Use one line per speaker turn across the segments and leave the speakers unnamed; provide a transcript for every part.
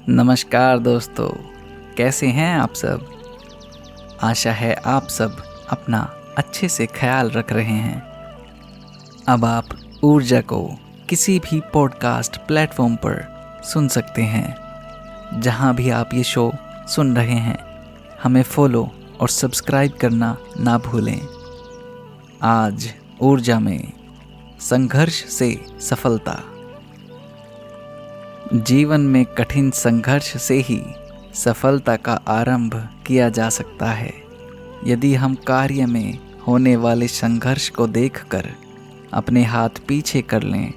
नमस्कार दोस्तों, कैसे हैं आप सब। आशा है आप सब अपना अच्छे से ख्याल रख रहे हैं। अब आप ऊर्जा को किसी भी पॉडकास्ट प्लेटफॉर्म पर सुन सकते हैं। जहां भी आप ये शो सुन रहे हैं, हमें फॉलो और सब्सक्राइब करना ना भूलें। आज ऊर्जा में संघर्ष से सफलता। जीवन में कठिन संघर्ष से ही सफलता का आरंभ किया जा सकता है। यदि हम कार्य में होने वाले संघर्ष को देखकर अपने हाथ पीछे कर लें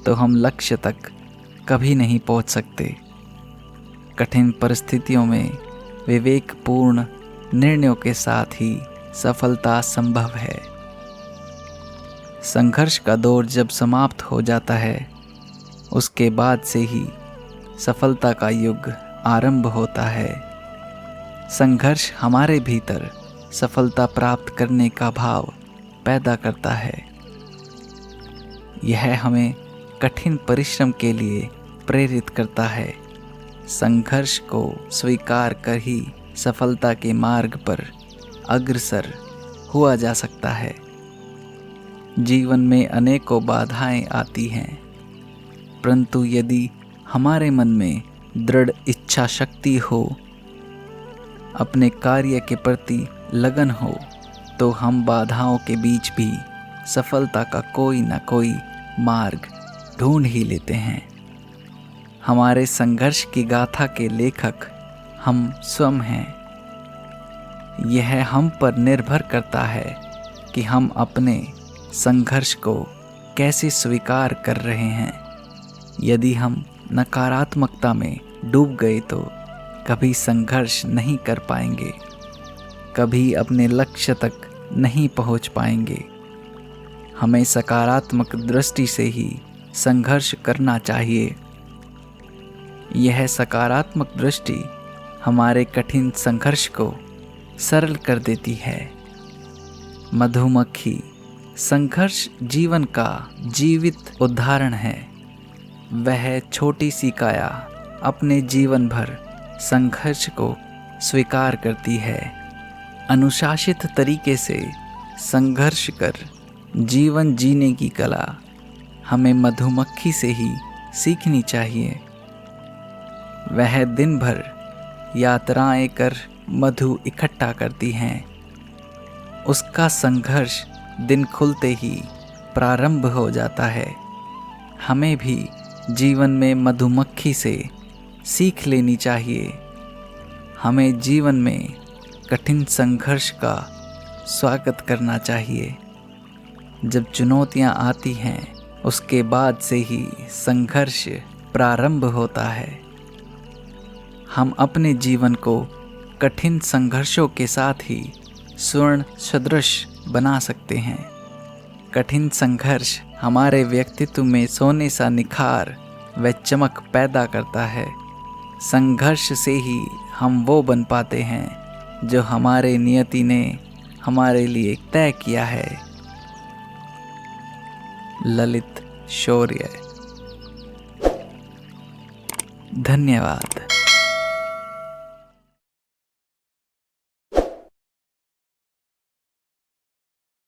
तो हम लक्ष्य तक कभी नहीं पहुंच सकते। कठिन परिस्थितियों में विवेकपूर्ण निर्णयों के साथ ही सफलता संभव है। संघर्ष का दौर जब समाप्त हो जाता है, उसके बाद से ही सफलता का युग आरंभ होता है। संघर्ष हमारे भीतर सफलता प्राप्त करने का भाव पैदा करता है। यह हमें कठिन परिश्रम के लिए प्रेरित करता है। संघर्ष को स्वीकार कर ही सफलता के मार्ग पर अग्रसर हुआ जा सकता है। जीवन में अनेकों बाधाएं आती हैं, परंतु यदि हमारे मन में दृढ़ इच्छा शक्ति हो, अपने कार्य के प्रति लगन हो, तो हम बाधाओं के बीच भी सफलता का कोई न कोई मार्ग ढूंढ ही लेते हैं। हमारे संघर्ष की गाथा के लेखक हम स्वयं हैं। यह हम पर निर्भर करता है कि हम अपने संघर्ष को कैसे स्वीकार कर रहे हैं। यदि हम नकारात्मकता में डूब गए तो कभी संघर्ष नहीं कर पाएंगे, कभी अपने लक्ष्य तक नहीं पहुंच पाएंगे। हमें सकारात्मक दृष्टि से ही संघर्ष करना चाहिए। यह सकारात्मक दृष्टि हमारे कठिन संघर्ष को सरल कर देती है। मधुमक्खी संघर्ष जीवन का जीवित उदाहरण है। वह छोटी सी काया अपने जीवन भर संघर्ष को स्वीकार करती है। अनुशासित तरीके से संघर्ष कर जीवन जीने की कला हमें मधुमक्खी से ही सीखनी चाहिए। वह दिन भर यात्राएं कर मधु इकट्ठा करती हैं। उसका संघर्ष दिन खुलते ही प्रारंभ हो जाता है। हमें भी जीवन में मधुमक्खी से सीख लेनी चाहिए। हमें जीवन में कठिन संघर्ष का स्वागत करना चाहिए। जब चुनौतियां आती हैं, उसके बाद से ही संघर्ष प्रारंभ होता है। हम अपने जीवन को कठिन संघर्षों के साथ ही स्वर्ण सदृश बना सकते हैं। कठिन संघर्ष हमारे व्यक्तित्व में सोने सा निखार व चमक पैदा करता है। संघर्ष से ही हम वो बन पाते हैं जो हमारे नियति ने हमारे लिए तय किया है। ललित शौर्य। धन्यवाद।